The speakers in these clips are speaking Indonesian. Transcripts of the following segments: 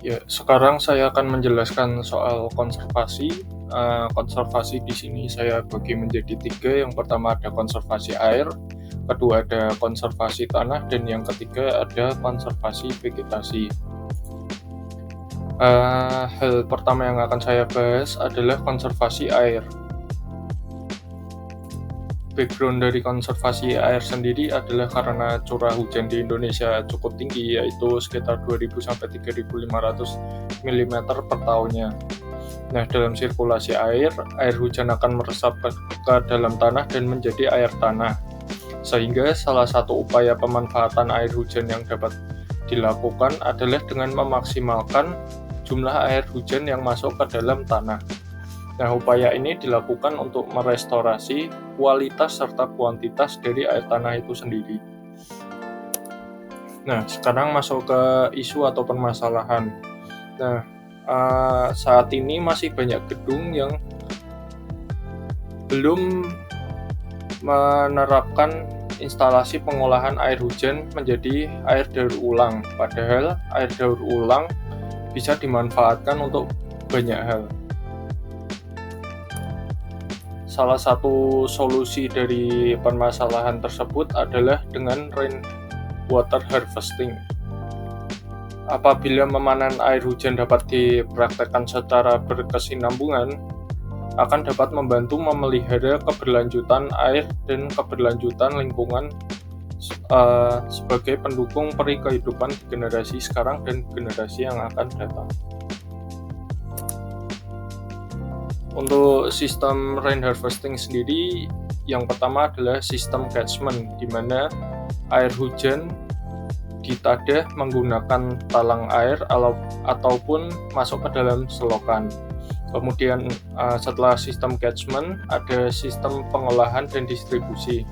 Ya, sekarang saya akan menjelaskan soal konservasi. Konservasi di sini saya bagi menjadi 3. Yang pertama ada konservasi air, kedua ada konservasi tanah, dan yang ketiga ada konservasi vegetasi. Hal pertama yang akan saya bahas adalah konservasi air. Background dari konservasi air sendiri adalah karena curah hujan di Indonesia cukup tinggi, yaitu sekitar 2.000 sampai 3.500 mm per tahunnya. Nah, dalam sirkulasi air hujan akan meresap ke dalam tanah dan menjadi air tanah. Sehingga salah satu upaya pemanfaatan air hujan yang dapat dilakukan adalah dengan memaksimalkan jumlah air hujan yang masuk ke dalam tanah. Nah, upaya ini dilakukan untuk merestorasi kualitas serta kuantitas dari air tanah itu sendiri. Nah, sekarang masuk ke isu atau permasalahan. Nah, saat ini masih banyak gedung yang belum menerapkan instalasi pengolahan air hujan menjadi air daur ulang. Padahal air daur ulang bisa dimanfaatkan untuk banyak hal. Salah satu solusi dari permasalahan tersebut adalah dengan rainwater harvesting. Apabila memanen air hujan dapat dipraktekkan secara berkesinambungan, akan dapat membantu memelihara keberlanjutan air dan keberlanjutan lingkungan sebagai pendukung peri kehidupan generasi sekarang dan generasi yang akan datang. Untuk sistem rain harvesting sendiri, yang pertama adalah sistem catchment, di mana air hujan ditadah menggunakan talang air ataupun masuk ke dalam selokan. Kemudian setelah sistem catchment, ada sistem pengolahan dan distribusi.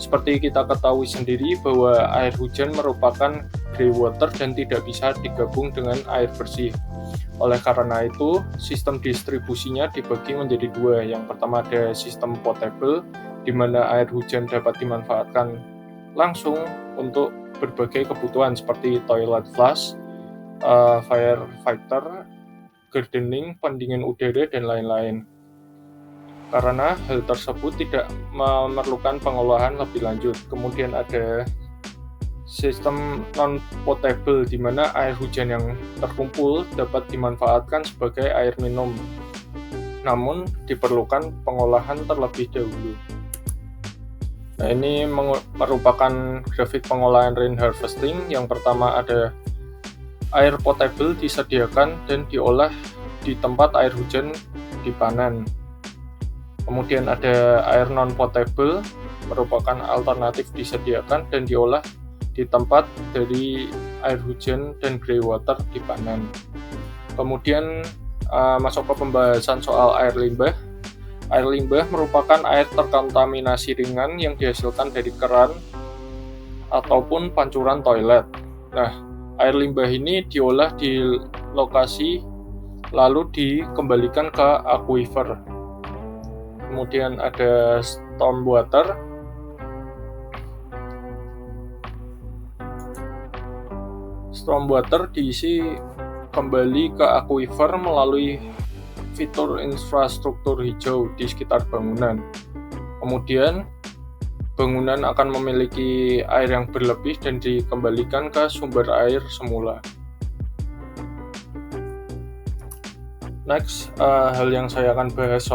Seperti kita ketahui sendiri bahwa air hujan merupakan grey water dan tidak bisa digabung dengan air bersih. Oleh karena itu, sistem distribusinya dibagi menjadi 2. Yang pertama ada sistem potable, di mana air hujan dapat dimanfaatkan langsung untuk berbagai kebutuhan seperti toilet flush, firefighter, gardening, pendingin udara, dan lain-lain. Karena hal tersebut tidak memerlukan pengolahan lebih lanjut. Kemudian ada sistem non-potable, di mana air hujan yang terkumpul dapat dimanfaatkan sebagai air minum, namun diperlukan pengolahan terlebih dahulu. Nah, ini merupakan grafik pengolahan rain harvesting. Yang pertama ada air potable disediakan dan diolah di tempat air hujan dipanen. Kemudian ada air non-potable, merupakan alternatif disediakan dan diolah di tempat dari air hujan dan grey water dipanen. Kemudian masuk ke pembahasan soal air limbah. Air limbah merupakan air terkontaminasi ringan yang dihasilkan dari keran ataupun pancuran toilet. Nah, air limbah ini diolah di lokasi lalu dikembalikan ke aquifer. Kemudian ada stormwater. Stormwater diisi kembali ke aquifer melalui fitur infrastruktur hijau di sekitar bangunan. Kemudian, bangunan akan memiliki air yang berlebih dan dikembalikan ke sumber air semula. Next, hal yang saya akan bahas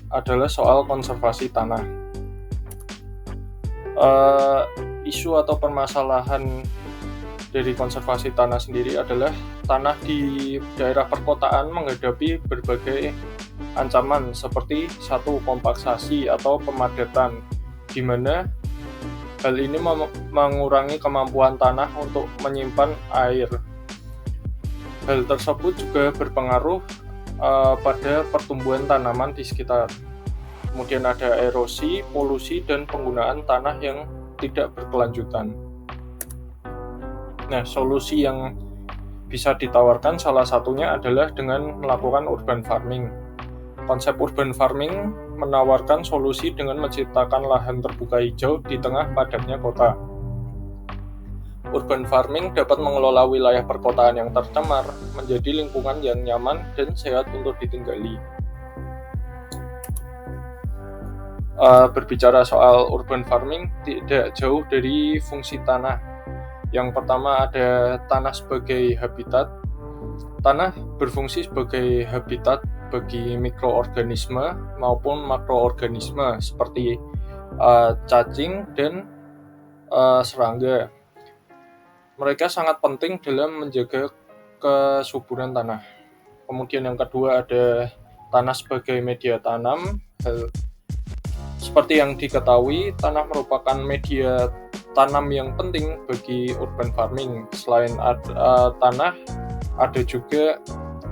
adalah soal konservasi tanah. Isu atau permasalahan dari konservasi tanah sendiri adalah tanah di daerah perkotaan menghadapi berbagai ancaman seperti kompaksasi atau pemadatan, di mana hal ini mengurangi kemampuan tanah untuk menyimpan air. Hal tersebut juga berpengaruh pada pertumbuhan tanaman di sekitar. Kemudian ada erosi, polusi, dan penggunaan tanah yang tidak berkelanjutan. Nah, solusi yang bisa ditawarkan salah satunya adalah dengan melakukan urban farming. Konsep urban farming menawarkan solusi dengan menciptakan lahan terbuka hijau di tengah padatnya kota. Urban farming dapat mengelola wilayah perkotaan yang tercemar menjadi lingkungan yang nyaman dan sehat untuk ditinggali. Berbicara soal urban farming, tidak jauh dari fungsi tanah. Yang pertama ada tanah sebagai habitat. Tanah berfungsi sebagai habitat bagi mikroorganisme maupun makroorganisme seperti cacing dan serangga. Mereka sangat penting dalam menjaga kesuburan tanah. Kemudian yang kedua ada tanah sebagai media tanam. Seperti yang diketahui, tanah merupakan media tanam yang penting bagi urban farming. Selain tanah, ada juga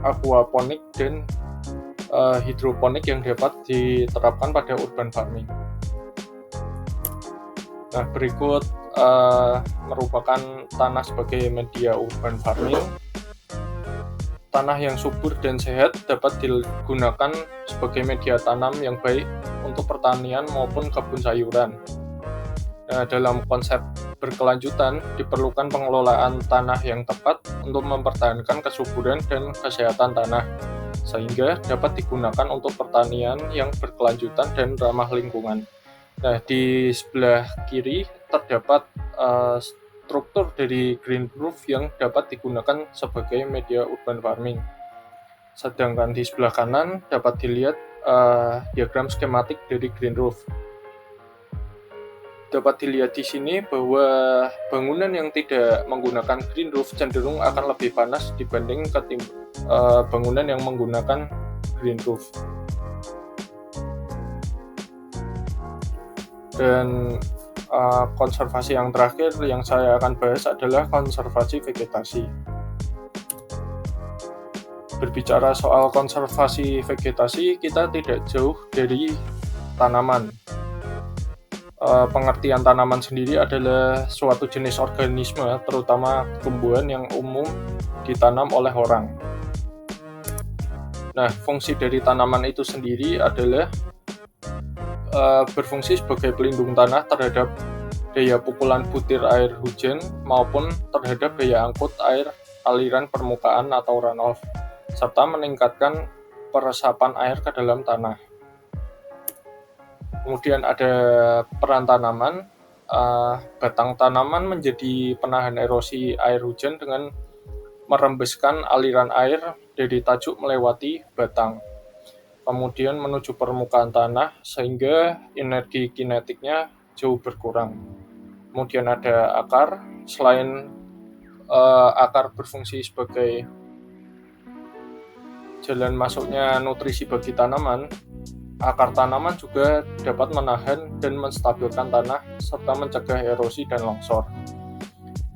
aquaponik dan hidroponik yang dapat diterapkan pada urban farming. Nah, berikut merupakan tanah sebagai media urban farming. Tanah yang subur dan sehat dapat digunakan sebagai media tanam yang baik untuk pertanian maupun kebun sayuran. Nah, dalam konsep berkelanjutan, diperlukan pengelolaan tanah yang tepat untuk mempertahankan kesuburan dan kesehatan tanah, sehingga dapat digunakan untuk pertanian yang berkelanjutan dan ramah lingkungan. Nah, di sebelah kiri terdapat struktur dari green roof yang dapat digunakan sebagai media urban farming. Sedangkan di sebelah kanan dapat dilihat diagram skematik dari green roof. Dapat dilihat di sini bahwa bangunan yang tidak menggunakan green roof cenderung akan lebih panas dibanding bangunan yang menggunakan green roof. Dan konservasi yang terakhir yang saya akan bahas adalah konservasi vegetasi. Berbicara soal konservasi vegetasi, kita tidak jauh dari tanaman. Pengertian tanaman sendiri adalah suatu jenis organisme, terutama tumbuhan yang umum ditanam oleh orang. Nah, fungsi dari tanaman itu sendiri adalah berfungsi sebagai pelindung tanah terhadap daya pukulan butir air hujan maupun terhadap daya angkut air aliran permukaan atau runoff, serta meningkatkan peresapan air ke dalam tanah. Kemudian ada peran tanaman. Batang tanaman menjadi penahan erosi air hujan dengan merembeskan aliran air dari tajuk melewati batang, kemudian menuju permukaan tanah sehingga energi kinetiknya jauh berkurang. Kemudian ada akar. Selain akar berfungsi sebagai jalan masuknya nutrisi bagi tanaman, akar tanaman juga dapat menahan dan menstabilkan tanah serta mencegah erosi dan longsor.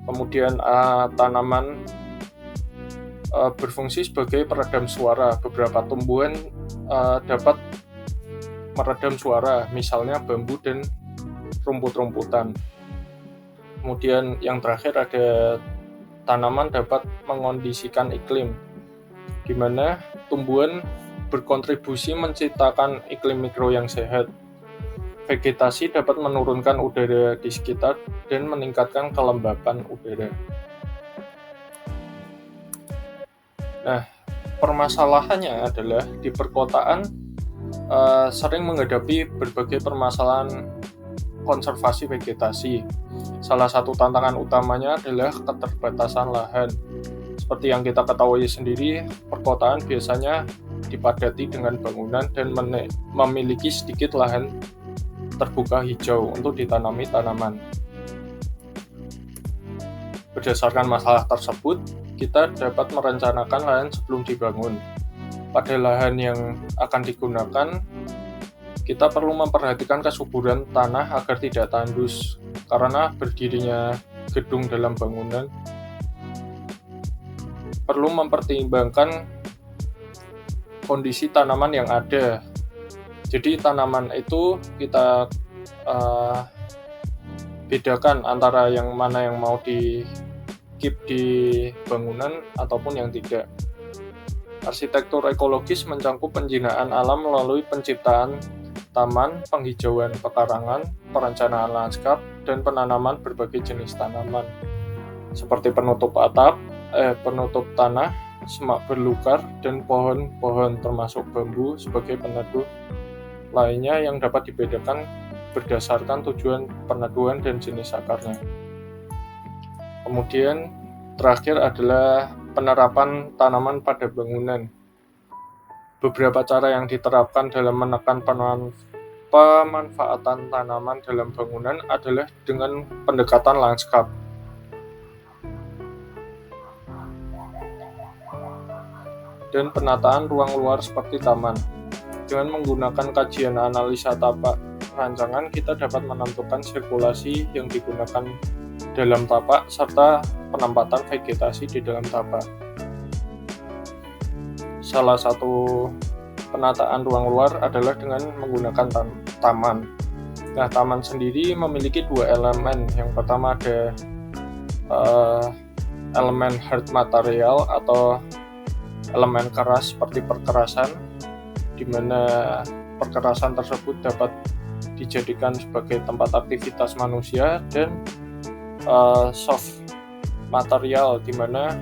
Kemudian tanaman berfungsi sebagai peredam suara. Beberapa tumbuhan dapat meredam suara, misalnya bambu dan rumput-rumputan. Kemudian yang terakhir ada tanaman dapat mengondisikan iklim, di mana tumbuhan berkontribusi menciptakan iklim mikro yang sehat. Vegetasi dapat menurunkan udara di sekitar dan meningkatkan kelembapan udara. Nah, permasalahannya adalah di perkotaan sering menghadapi berbagai permasalahan konservasi vegetasi. Salah satu tantangan utamanya adalah keterbatasan lahan. Seperti yang kita ketahui sendiri, perkotaan biasanya dipadati dengan bangunan dan memiliki sedikit lahan terbuka hijau untuk ditanami tanaman. Berdasarkan masalah tersebut, kita dapat merencanakan lahan sebelum dibangun. Pada lahan yang akan digunakan, kita perlu memperhatikan kesuburan tanah agar tidak tandus, karena berdirinya gedung dalam bangunan perlu mempertimbangkan kondisi tanaman yang ada. Jadi tanaman itu kita bedakan antara yang mana yang mau di keep di bangunan ataupun yang tidak. Arsitektur ekologis mencakup penjinaan alam melalui penciptaan taman, penghijauan pekarangan, perencanaan lanskap, dan penanaman berbagai jenis tanaman. seperti penutup atap, penutup tanah, semak berlukar, dan pohon-pohon termasuk bambu sebagai peneduh lainnya yang dapat dibedakan berdasarkan tujuan peneduhan dan jenis akarnya. Kemudian terakhir adalah penerapan tanaman pada bangunan. Beberapa cara yang diterapkan dalam menekan pemanfaatan tanaman dalam bangunan adalah dengan pendekatan lanskap. Dan penataan ruang luar seperti taman. Dengan menggunakan kajian analisa tapak rancangan, kita dapat menentukan sirkulasi yang digunakan dalam tapak serta penempatan vegetasi di dalam tapak. Salah satu penataan ruang luar adalah dengan menggunakan taman. Nah, taman sendiri memiliki dua elemen. Yang pertama ada elemen hard material atau elemen keras seperti perkerasan, di mana perkerasan tersebut dapat dijadikan sebagai tempat aktivitas manusia, dan soft material, di mana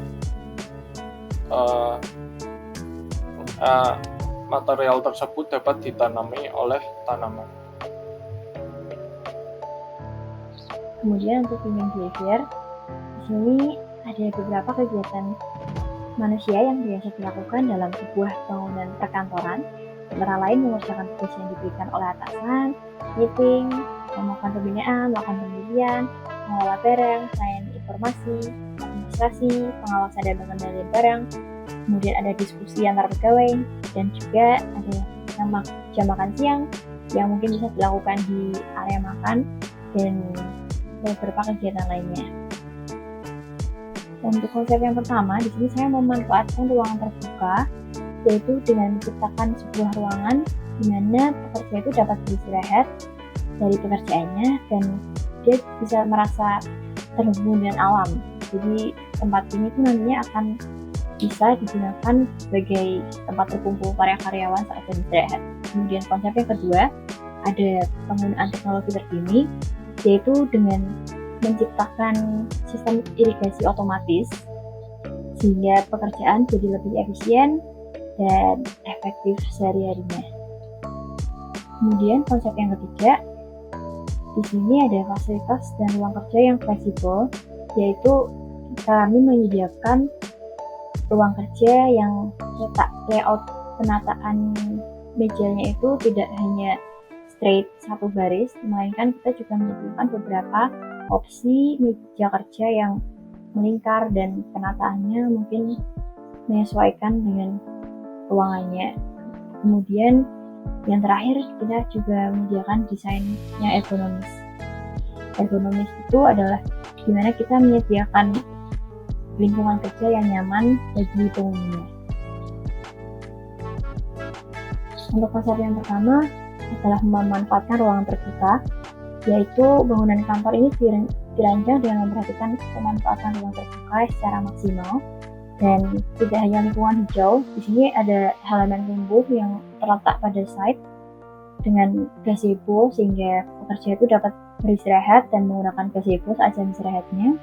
material tersebut dapat ditanami oleh tanaman. Kemudian untuk human behavior, di sini ada beberapa kegiatan manusia yang biasa dilakukan dalam sebuah bangunan perkantoran, antara lain mengerjakan tugas yang diberikan oleh atasan, meeting, melakukan pembinaan, melakukan penelitian, mengolah barang, layanan informasi, administrasi, pengawasan dan pengendalian barang. Kemudian ada diskusi antar pegawai, dan juga ada jam makan siang yang mungkin bisa dilakukan di area makan, dan beberapa kegiatan lainnya. Untuk konsep yang pertama, di sini saya memanfaatkan ruangan terbuka, yaitu dengan menciptakan sebuah ruangan di mana pekerja itu dapat beristirahat dari pekerjaannya dan dia bisa merasa terhubung dengan alam. Jadi tempat ini tuh nantinya akan bisa digunakan sebagai tempat berkumpul para karyawan saat jam istirahat. Kemudian konsep yang kedua, ada penggunaan teknologi terkini, yaitu dengan menciptakan sistem irigasi otomatis sehingga pekerjaan jadi lebih efisien dan efektif sehari-harinya. Kemudian konsep yang ketiga, di sini ada fasilitas dan ruang kerja yang fleksibel, yaitu kami menyediakan ruang kerja yang letak layout penataan mejanya itu tidak hanya straight satu baris, melainkan kita juga menyediakan beberapa opsi meja kerja yang melingkar dan penataannya mungkin menyesuaikan dengan ruangannya. Kemudian yang terakhir, kita juga menyediakan desain yang ergonomis. Ergonomis itu adalah dimana kita menyediakan lingkungan kerja yang nyaman bagi penghuninya. Untuk konsep yang pertama adalah memanfaatkan ruangan terbuka, yaitu bangunan kantor ini dirancang dengan memperhatikan pemanfaatan ruang terbuka secara maksimal dan tidak hanya lingkungan hijau. Di sini ada halaman tumbuh yang terletak pada site dengan gazebo sehingga pekerja itu dapat beristirahat dan menggunakan gazebo saat jam istirahatnya.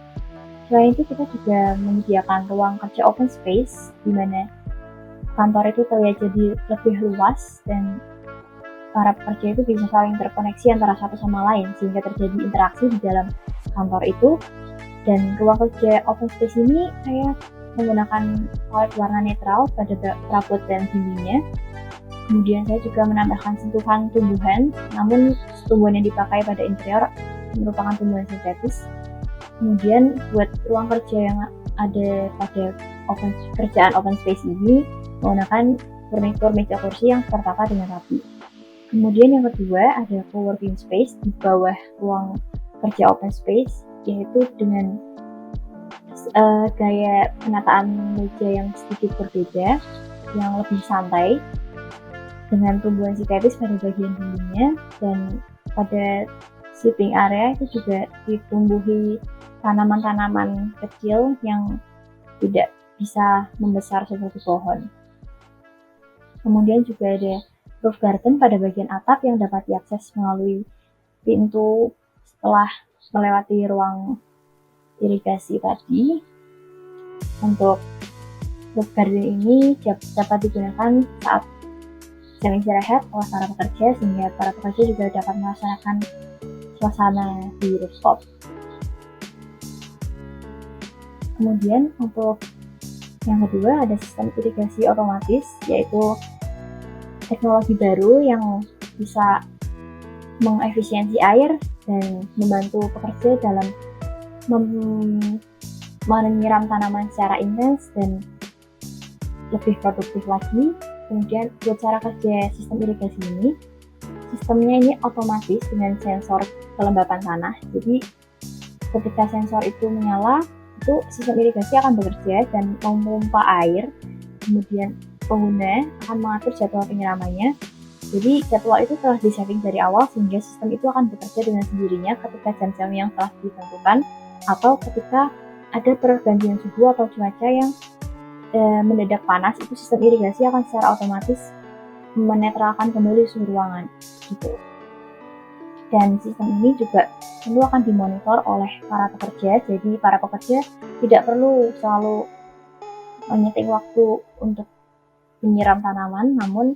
Selain itu, kita juga menyediakan ruang kerja open space di mana kantor itu terlihat jadi lebih luas dan para pekerja itu bisa saling terkoneksi antara satu sama lain sehingga terjadi interaksi di dalam kantor itu. Dan ruang kerja open space ini saya menggunakan palet warna netral pada perabot dan dindingnya. Kemudian saya juga menambahkan sentuhan tumbuhan, namun tumbuhan yang dipakai pada interior merupakan tumbuhan sintetis. Kemudian buat ruang kerja yang ada pada kerjaan open space ini menggunakan furnitur meja kursi yang tertata dengan rapi. Kemudian yang kedua ada co-working space di bawah ruang kerja open space, yaitu dengan gaya penataan meja yang sedikit berbeda, yang lebih santai, dengan tumbuhan sintetis pada bagian dindingnya, dan pada sitting area itu juga ditumbuhi tanaman-tanaman kecil yang tidak bisa membesar seperti pohon. Kemudian juga ada roof garden pada bagian atap yang dapat diakses melalui pintu setelah melewati ruang irigasi tadi. Untuk roof garden ini dapat digunakan saat jam istirahat oleh para pekerja, sehingga para pekerja juga dapat merasakan suasana di rooftop. Kemudian untuk yang kedua ada sistem irigasi otomatis, yaitu teknologi baru yang bisa mengefisiensi air dan membantu pekerja dalam menyiram tanaman secara intens dan lebih produktif lagi. Kemudian buat cara kerja sistem irigasi ini, sistemnya ini otomatis dengan sensor kelembapan tanah. Jadi ketika sensor itu menyala, itu sistem irigasi akan bekerja dan memompa air. Kemudian pengguna akan mengatur jadwal penyiramannya. Jadi jadwal itu telah di-setting dari awal, sehingga sistem itu akan bekerja dengan sendirinya ketika jam-jam yang telah ditentukan, atau ketika ada pergantian suhu atau cuaca yang mendadak panas, itu sistem irigasi akan secara otomatis menetralkan kembali suhu ruangan gitu. Dan sistem ini juga tentu akan dimonitor oleh para pekerja, jadi para pekerja tidak perlu selalu menyeting waktu untuk menyiram tanaman, namun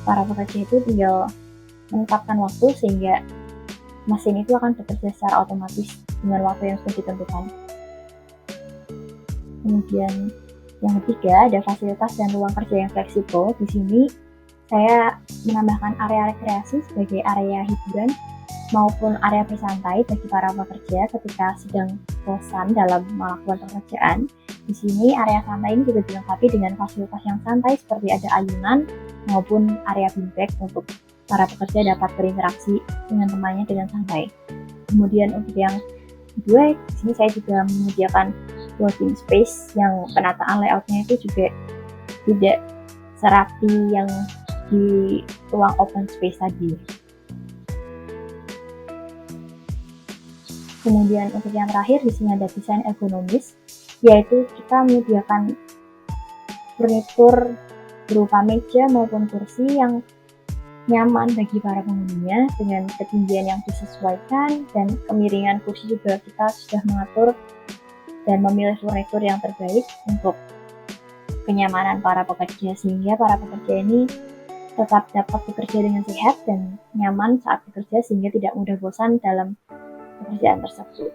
para pekerja itu tinggal menetapkan waktu sehingga mesin itu akan bekerja secara otomatis dengan waktu yang sudah ditentukan. Kemudian yang ketiga ada fasilitas dan ruang kerja yang fleksibel. Di sini saya menambahkan area rekreasi sebagai area hiburan maupun area bersantai bagi para pekerja ketika sedang bosan dalam melakukan pekerjaan. Di sini area santai ini juga dilengkapi dengan fasilitas yang santai seperti ada ayunan maupun area beanbag untuk para pekerja dapat berinteraksi dengan temannya dengan santai. Kemudian untuk yang kedua, di sini saya juga menyediakan working space yang penataan layoutnya itu juga tidak serapi yang di ruang open space tadi. Kemudian untuk yang terakhir di sini ada desain ergonomis, yaitu kita menyediakan furnitur berupa meja maupun kursi yang nyaman bagi para penghuninya dengan ketinggian yang disesuaikan, dan kemiringan kursi juga kita sudah mengatur dan memilih furnitur yang terbaik untuk kenyamanan para pekerja, sehingga para pekerja ini tetap dapat bekerja dengan sehat dan nyaman saat bekerja, sehingga tidak mudah bosan dalam pekerjaan tersebut.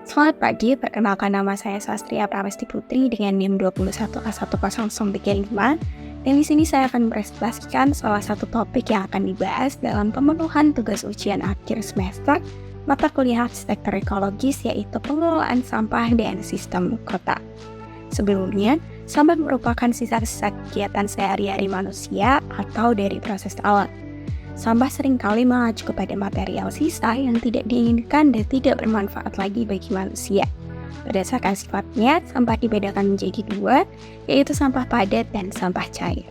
Selamat pagi, perkenalkan nama saya Sastria Pramesti Putri dengan NIM 21A10035, dan di sini saya akan mempresentasikan salah satu topik yang akan dibahas dalam pemenuhan tugas ujian akhir semester mata kuliah arsitektur ekologis, yaitu pengelolaan sampah dan sistem kota. Sebelumnya, sampah merupakan sisa-sisa kegiatan sehari-hari manusia atau dari proses alam. Sampah seringkali mengacu kepada material sisa yang tidak diinginkan dan tidak bermanfaat lagi bagi manusia. Berdasarkan sifatnya, sampah dibedakan menjadi dua, yaitu sampah padat dan sampah cair.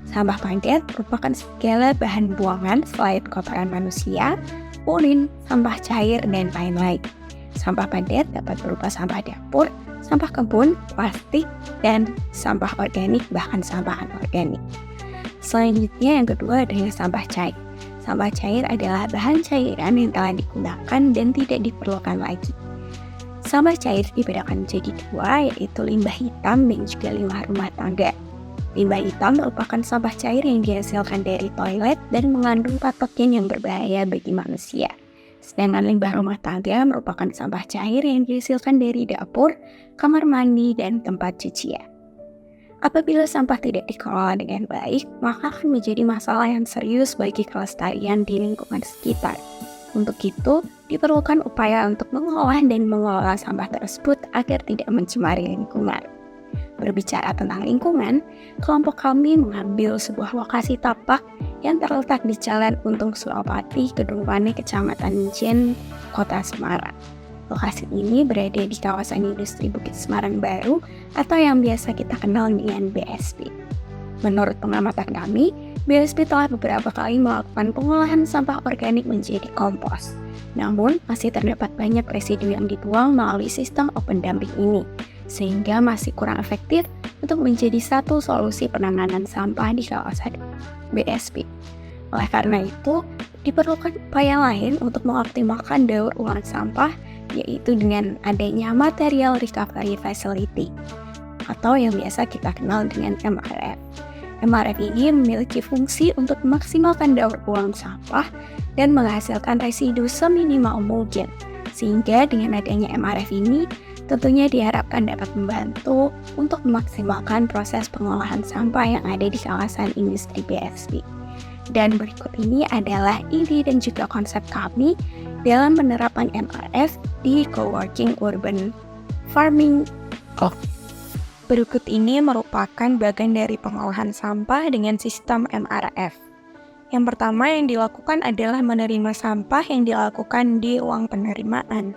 Sampah padat merupakan segala bahan buangan selain kotoran manusia, urin, sampah cair, dan lain-lain. Sampah padat dapat berupa sampah dapur, sampah kebun, plastik, dan sampah organik, bahkan sampah anorganik. Selanjutnya yang kedua adalah sampah cair. Sampah cair adalah bahan cairan yang telah digunakan dan tidak diperlukan lagi. Sampah cair dibedakan menjadi dua, yaitu limbah hitam dan juga limbah rumah tangga. Limbah hitam merupakan sampah cair yang dihasilkan dari toilet dan mengandung patogen yang berbahaya bagi manusia. Sedangkan limbah rumah tangga merupakan sampah cair yang dihasilkan dari dapur, kamar mandi, dan tempat cucian. Apabila sampah tidak dikelola dengan baik, maka akan menjadi masalah yang serius bagi kelestarian di lingkungan sekitar. Untuk itu, diperlukan upaya untuk mengolah dan mengelola sampah tersebut agar tidak mencemari lingkungan. Berbicara tentang lingkungan, kelompok kami mengambil sebuah lokasi tapak yang terletak di Jalan Untung Suropati, Kedung Pane, Kecamatan Njen, Kota Semarang. Lokasi ini berada di kawasan industri Bukit Semarang Baru atau yang biasa kita kenal dengan BSP. Menurut pengamatan kami, BSP telah beberapa kali melakukan pengolahan sampah organik menjadi kompos. Namun, masih terdapat banyak residu yang dibuang melalui sistem open dumping ini, sehingga masih kurang efektif untuk menjadi satu solusi penanganan sampah di kawasan BSP. Oleh karena itu, Diperlukan upaya lain untuk mengoptimalkan daur ulang sampah, yaitu dengan adanya Material Recovery Facility, atau yang biasa kita kenal dengan MRF. MRF ini memiliki fungsi untuk memaksimalkan daur ulang sampah dan menghasilkan residu seminimal mungkin. Sehingga dengan adanya MRF ini, tentunya diharapkan dapat membantu untuk memaksimalkan proses pengolahan sampah yang ada di kawasan industri BSP. Dan berikut ini adalah ide dan juga konsep kami dalam penerapan MRF di Coworking Urban Farming. Berikut ini merupakan bagian dari pengolahan sampah dengan sistem MRF. Yang pertama yang dilakukan adalah menerima sampah yang dilakukan di ruang penerimaan.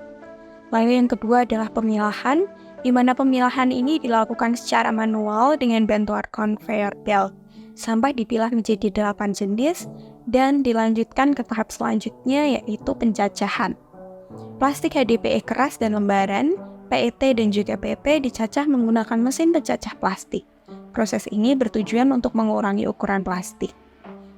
Lalu yang kedua adalah pemilahan, di mana pemilahan ini dilakukan secara manual dengan bantuan conveyor belt. Sampah dipilah menjadi 8 jenis dan dilanjutkan ke tahap selanjutnya, yaitu pencacahan. Plastik HDPE keras dan lembaran, PET dan juga PP dicacah menggunakan mesin pencacah plastik. Proses ini bertujuan untuk mengurangi ukuran plastik.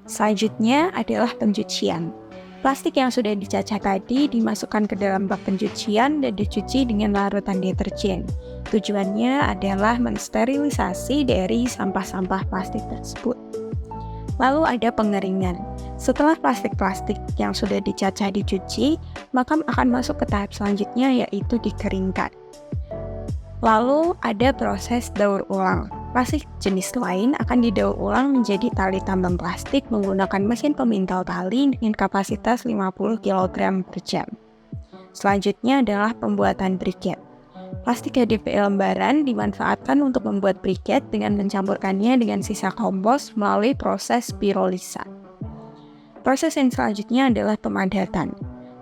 Selanjutnya adalah pencucian. Plastik yang sudah dicacah tadi dimasukkan ke dalam bak pencucian dan dicuci dengan larutan deterjen. Tujuannya adalah mensterilisasi dari sampah-sampah plastik tersebut. Lalu ada pengeringan. Setelah plastik-plastik yang sudah dicacah dicuci, maka akan masuk ke tahap selanjutnya, yaitu dikeringkan. Lalu ada proses daur ulang. Plastik jenis lain akan didaur ulang menjadi tali tambang plastik menggunakan mesin pemintal tali dengan kapasitas 50 kg per jam. Selanjutnya adalah pembuatan briket. Plastik HDPE lembaran dimanfaatkan untuk membuat briket dengan mencampurkannya dengan sisa kompos melalui proses pirolisa. Proses yang selanjutnya adalah pemadatan.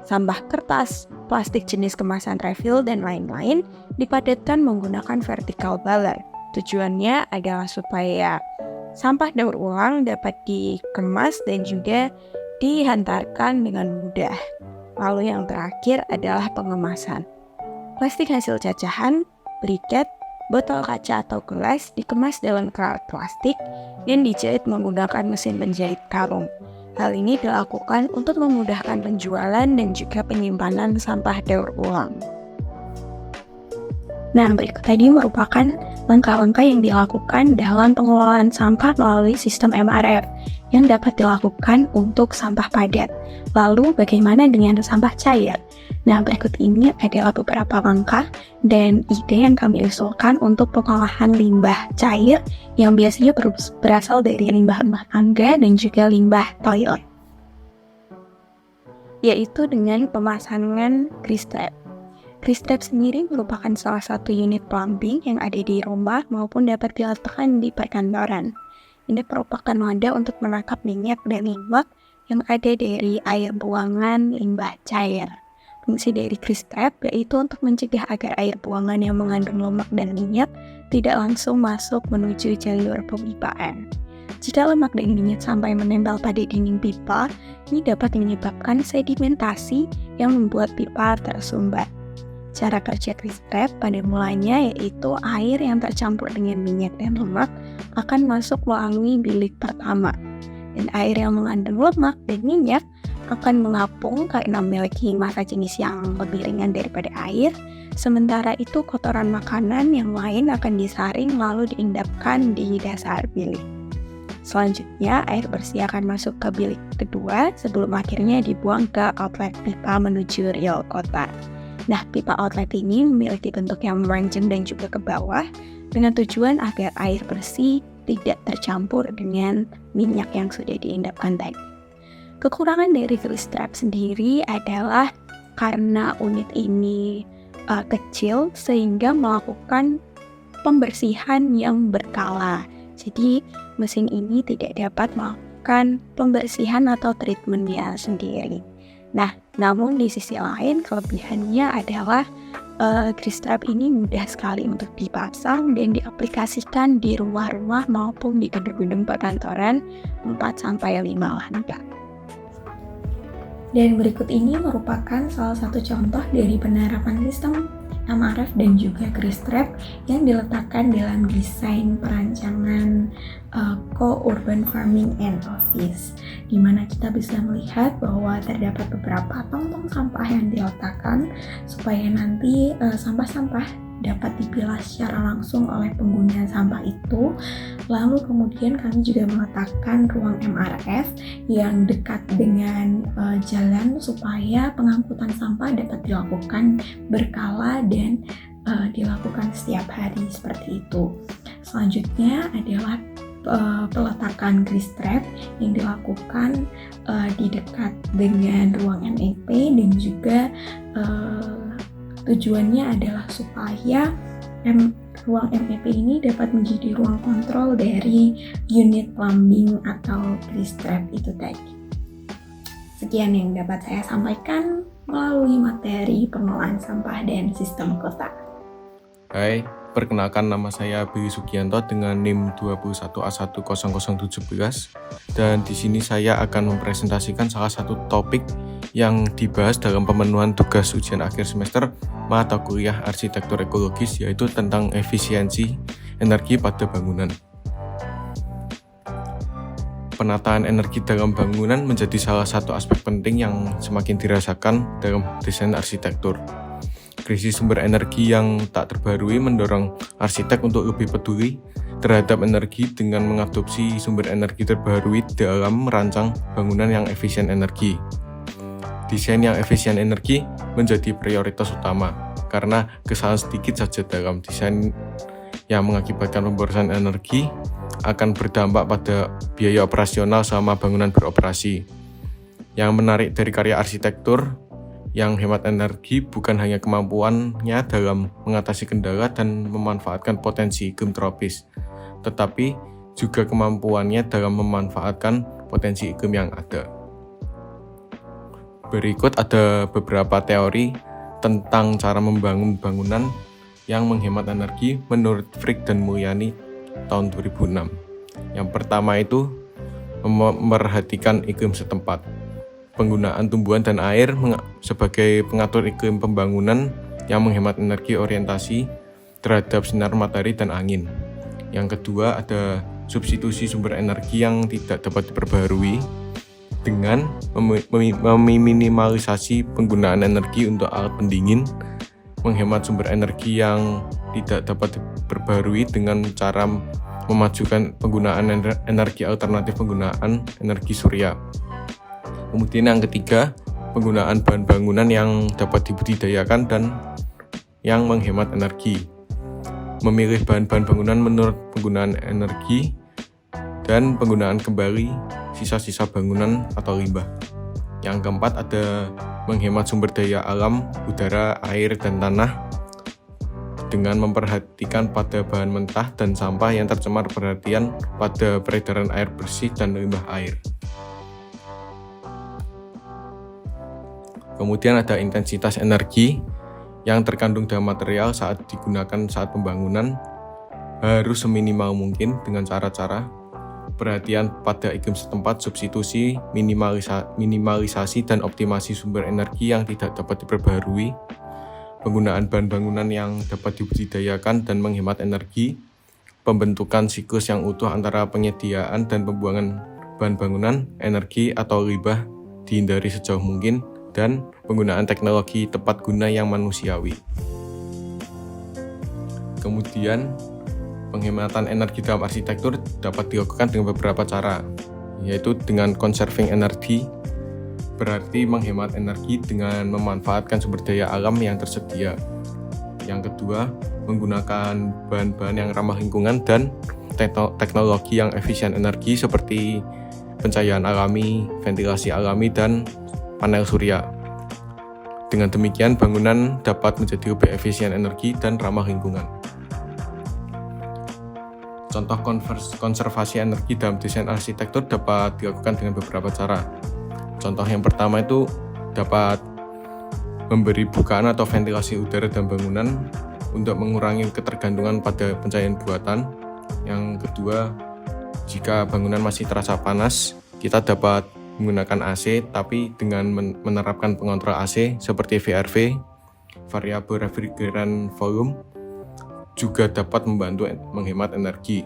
Sampah kertas, plastik jenis kemasan refill, dan lain-lain dipadatkan menggunakan vertical baler. Tujuannya adalah supaya sampah daur ulang dapat dikemas dan juga dihantarkan dengan mudah. Lalu yang terakhir adalah pengemasan. Plastik hasil cacahan, briket, botol kaca atau gelas dikemas dalam kerat plastik dan dijahit menggunakan mesin penjahit karung. Hal ini dilakukan untuk memudahkan penjualan dan juga penyimpanan sampah daur ulang. Nah, berikut tadi merupakan langkah-langkah yang dilakukan dalam pengelolaan sampah melalui sistem MRF yang dapat dilakukan untuk sampah padat. Lalu, bagaimana dengan sampah cair? Nah, berikut ini adalah beberapa langkah dan ide yang kami usulkan untuk pengolahan limbah cair yang biasanya berasal dari limbah rumah tangga dan juga limbah toilet, yaitu dengan pemasangan grease trap. Grease trap sendiri merupakan salah satu unit plumbing yang ada di rumah maupun dapat diletakkan di perkantoran. Ini merupakan wadah untuk menangkap minyak dan lemak yang ada dari air buangan limbah cair. Fungsi dari grease trap yaitu untuk mencegah agar air buangan yang mengandung lemak dan minyak tidak langsung masuk menuju jalur pemipaan. Jika lemak dan minyak sampai menempel pada dinding pipa, ini dapat menyebabkan sedimentasi yang membuat pipa tersumbat. Cara kerja grease trap pada mulanya yaitu air yang tercampur dengan minyak dan lemak akan masuk melalui bilik pertama, dan air yang mengandung lemak dan minyak akan mengapung karena memiliki massa jenis yang lebih ringan daripada air. Sementara itu kotoran makanan yang lain akan disaring lalu diendapkan di dasar bilik. Selanjutnya air bersih akan masuk ke bilik kedua sebelum akhirnya dibuang ke outlet pipa menuju real kotor. Nah, pipa outlet ini memiliki bentuk yang meranjang dan juga ke bawah dengan tujuan agar air bersih tidak tercampur dengan minyak yang sudah diendapkan tadi. Kekurangan dari grease trap sendiri adalah karena unit ini kecil sehingga melakukan pembersihan yang berkala. Jadi, mesin ini tidak dapat melakukan pembersihan atau treatmentnya sendiri. Nah, namun di sisi lain kelebihannya adalah grease trap ini mudah sekali untuk dipasang dan diaplikasikan di rumah-rumah maupun di gedung-gedung perkantoran 4-5 lantai. Dan berikut ini merupakan salah satu contoh dari penerapan sistem MRF dan juga grease trap yang diletakkan dalam desain perancangan co-urban farming and office, di mana kita bisa melihat bahwa terdapat beberapa tong-tong sampah yang diletakkan supaya nanti sampah-sampah dapat dipilah secara langsung oleh pengguna sampah itu. Lalu kemudian kami juga meletakkan ruang MRF yang dekat dengan jalan supaya pengangkutan sampah dapat dilakukan berkala dan dilakukan setiap hari seperti itu. Selanjutnya adalah peletakan grease trap yang dilakukan di dekat dengan ruang MEP dan juga tujuannya adalah supaya ruang MEP ini dapat menjadi ruang kontrol dari unit plumbing atau grease trap itu tadi. Sekian yang dapat saya sampaikan melalui materi pengelolaan sampah dan sistem kota. Hai, perkenalkan nama saya Billy Sugianto dengan NIM 21A10017 dan di sini saya akan mempresentasikan salah satu topik yang dibahas dalam pemenuhan tugas ujian akhir semester mata kuliah arsitektur ekologis, yaitu tentang efisiensi energi pada bangunan. Penataan energi dalam bangunan menjadi salah satu aspek penting yang semakin dirasakan dalam desain arsitektur. Krisis sumber energi yang tak terbaharui mendorong arsitek untuk lebih peduli terhadap energi dengan mengadopsi sumber energi terbaharui dalam merancang bangunan yang efisien energi. Desain yang efisien energi menjadi prioritas utama karena kesalahan sedikit saja dalam desain yang mengakibatkan pemborosan energi akan berdampak pada biaya operasional selama bangunan beroperasi. Yang menarik dari karya arsitektur yang hemat energi bukan hanya kemampuannya dalam mengatasi kendala dan memanfaatkan potensi iklim tropis, tetapi juga kemampuannya dalam memanfaatkan potensi iklim yang ada. Berikut ada beberapa teori tentang cara membangun bangunan yang menghemat energi menurut Frick dan Mulyani tahun 2006. Yang pertama itu memerhatikan iklim setempat. Penggunaan tumbuhan dan air sebagai pengatur iklim pembangunan yang menghemat energi orientasi terhadap sinar matahari dan angin. Yang kedua ada substitusi sumber energi yang tidak dapat diperbaharui dengan meminimalisasi penggunaan energi untuk alat pendingin, menghemat sumber energi yang tidak dapat diperbaharui dengan cara memajukan penggunaan energi alternatif penggunaan energi surya. Kemudian yang ketiga, penggunaan bahan bangunan yang dapat dibudidayakan dan yang menghemat energi. Memilih bahan-bahan bangunan menurut penggunaan energi dan penggunaan kembali sisa-sisa bangunan atau limbah. Yang keempat ada menghemat sumber daya alam, udara, air, dan tanah dengan memperhatikan pada bahan mentah dan sampah yang tercemar, perhatian pada peredaran air bersih dan limbah air. Kemudian ada intensitas energi yang terkandung dalam material saat digunakan saat pembangunan harus seminimal mungkin dengan cara-cara perhatian pada iklim setempat, substitusi, minimalisasi dan optimasi sumber energi yang tidak dapat diperbaharui, penggunaan bahan bangunan yang dapat dibudidayakan dan menghemat energi, pembentukan siklus yang utuh antara penyediaan dan pembuangan bahan bangunan, energi atau limbah dihindari sejauh mungkin, dan penggunaan teknologi tepat guna yang manusiawi. Kemudian, penghematan energi dalam arsitektur dapat dilakukan dengan beberapa cara, yaitu dengan conserving energy, berarti menghemat energi dengan memanfaatkan sumber daya alam yang tersedia. Yang kedua, menggunakan bahan-bahan yang ramah lingkungan dan teknologi yang efisien energi seperti pencahayaan alami, ventilasi alami, dan panel surya. Dengan demikian, bangunan dapat menjadi lebih efisien energi dan ramah lingkungan. Contoh konservasi energi dalam desain arsitektur dapat dilakukan dengan beberapa cara. Contoh yang pertama itu dapat memberi bukaan atau ventilasi udara dalam bangunan untuk mengurangi ketergantungan pada pencahayaan buatan. Yang kedua, jika bangunan masih terasa panas, kita dapat menggunakan AC tapi dengan menerapkan pengontrol AC seperti VRV. variabel refrigeran volume juga dapat membantu menghemat energi.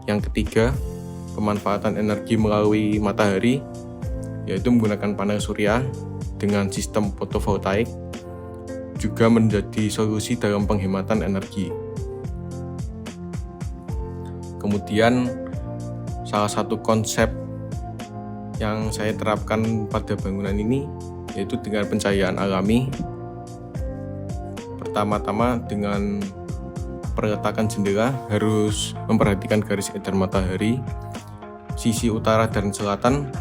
Yang ketiga, pemanfaatan energi melalui matahari, yaitu menggunakan panel surya dengan sistem fotovoltaik, juga menjadi solusi dalam penghematan energi. Kemudian salah satu konsep yang saya terapkan pada bangunan ini yaitu dengan pencahayaan alami. Pertama-tama dengan peletakan jendela harus memperhatikan garis edar matahari. Sisi utara dan selatan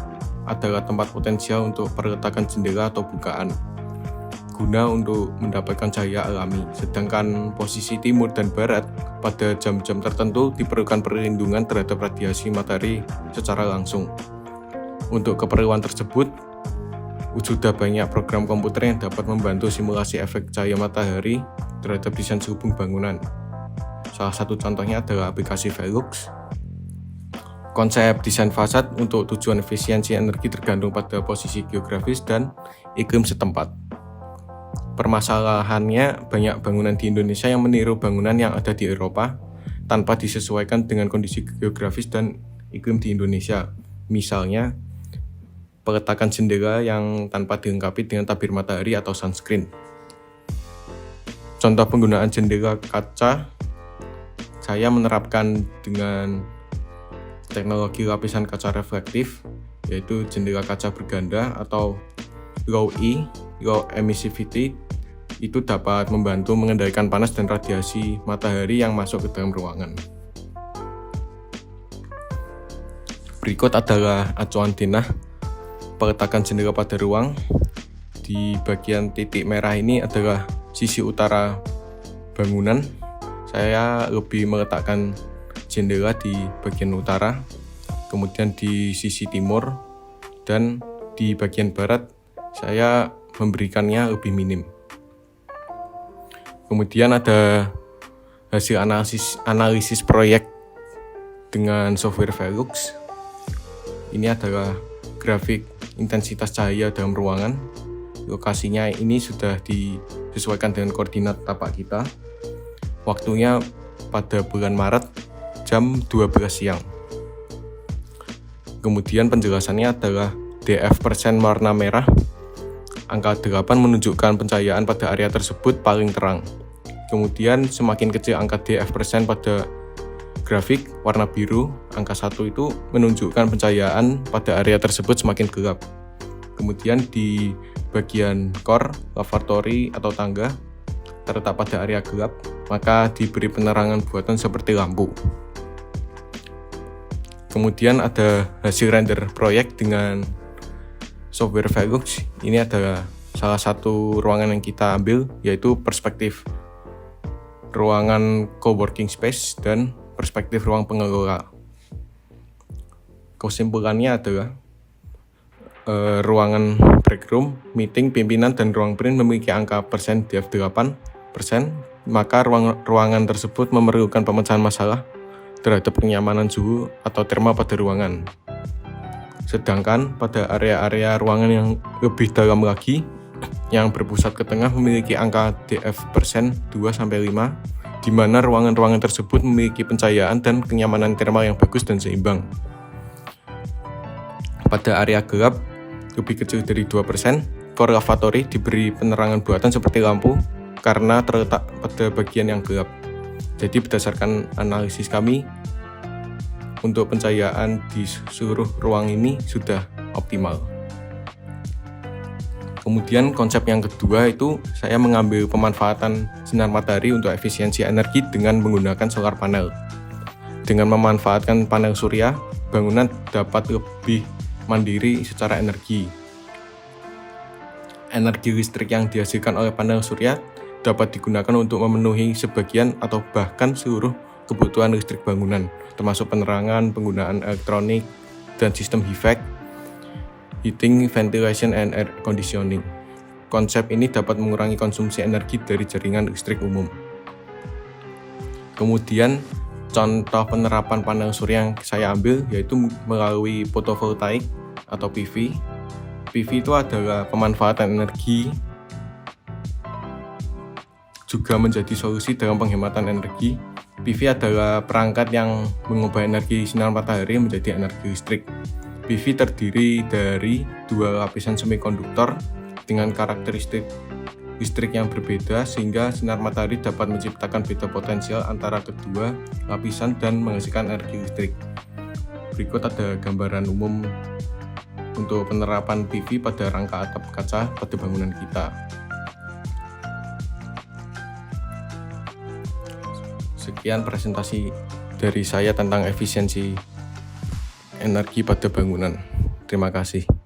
adalah tempat potensial untuk peletakan jendela atau bukaan guna untuk mendapatkan cahaya alami. Sedangkan posisi timur dan barat pada jam-jam tertentu diperlukan perlindungan terhadap radiasi matahari secara langsung. Untuk keperluan tersebut, sudah banyak program komputer yang dapat membantu simulasi efek cahaya matahari terhadap desain selubung bangunan. Salah satu contohnya adalah aplikasi Velux. Konsep desain fasad untuk tujuan efisiensi energi tergantung pada posisi geografis dan iklim setempat. Permasalahannya, banyak bangunan di Indonesia yang meniru bangunan yang ada di Eropa tanpa disesuaikan dengan kondisi geografis dan iklim di Indonesia. Misalnya, peletakan jendela yang tanpa dilengkapi dengan tabir matahari atau sunscreen. Contoh penggunaan jendela kaca, saya menerapkan dengan teknologi lapisan kaca reflektif, yaitu jendela kaca berganda atau low emissivity. Itu dapat membantu mengendalikan panas dan radiasi matahari yang masuk ke dalam ruangan. Berikut adalah acuan denah peletakan jendela pada ruang. Di bagian titik merah ini adalah sisi utara bangunan. Saya lebih meletakkan jendela di bagian utara, kemudian di sisi timur, dan di bagian barat saya memberikannya lebih minim. Kemudian ada hasil analisis proyek dengan software Velux. Ini adalah grafik intensitas cahaya dalam ruangan. Lokasinya ini sudah disesuaikan dengan koordinat tapak kita. Waktunya pada bulan Maret jam 12 siang. Kemudian penjelasannya adalah DF% warna merah. Angka 8 menunjukkan pencahayaan pada area tersebut paling terang. Kemudian semakin kecil angka DF% pada grafik warna biru, angka 1 itu menunjukkan pencahayaan pada area tersebut semakin gelap. Kemudian di bagian core, lavatory atau tangga terletak pada area gelap, maka diberi penerangan buatan seperti lampu. Kemudian ada hasil render proyek dengan software Velux. Ini adalah salah satu ruangan yang kita ambil, yaitu perspektif ruangan coworking space dan perspektif ruang pengelola. Kesimpulannya adalah ruangan break room, meeting, pimpinan, dan ruang print memiliki angka persen DF 8%, maka ruangan tersebut memerlukan pemecahan masalah terhadap kenyamanan suhu atau terma pada ruangan. Sedangkan pada area-area ruangan yang lebih dalam lagi, yang berpusat ke tengah memiliki angka DF% 2-5, di mana ruangan-ruangan tersebut memiliki pencahayaan dan kenyamanan termal yang bagus dan seimbang. Pada area gelap, lebih kecil dari 2%, core lavatory diberi penerangan buatan seperti lampu karena terletak pada bagian yang gelap. Jadi berdasarkan analisis kami, untuk pencahayaan di seluruh ruang ini sudah optimal. Kemudian konsep yang kedua itu saya mengambil pemanfaatan sinar matahari untuk efisiensi energi dengan menggunakan solar panel. Dengan memanfaatkan panel surya, bangunan dapat lebih mandiri secara energi. Energi listrik yang dihasilkan oleh panel surya dapat digunakan untuk memenuhi sebagian atau bahkan seluruh kebutuhan listrik bangunan, termasuk penerangan, penggunaan elektronik, dan sistem HVAC, heating, ventilation, and air conditioning. Konsep ini dapat mengurangi konsumsi energi dari jaringan listrik umum. Kemudian, contoh penerapan panel surya yang saya ambil yaitu melalui fotovoltaik atau PV. PV itu adalah pemanfaatan energi juga menjadi solusi dalam penghematan energi. PV adalah perangkat yang mengubah energi sinar matahari menjadi energi listrik. PV terdiri dari dua lapisan semikonduktor dengan karakteristik listrik yang berbeda, sehingga sinar matahari dapat menciptakan beda potensial antara kedua lapisan dan menghasilkan energi listrik. Berikut ada gambaran umum untuk penerapan PV pada rangka atap kaca pada bangunan kita. Sekian presentasi dari saya tentang efisiensi energi pada bangunan. Terima kasih.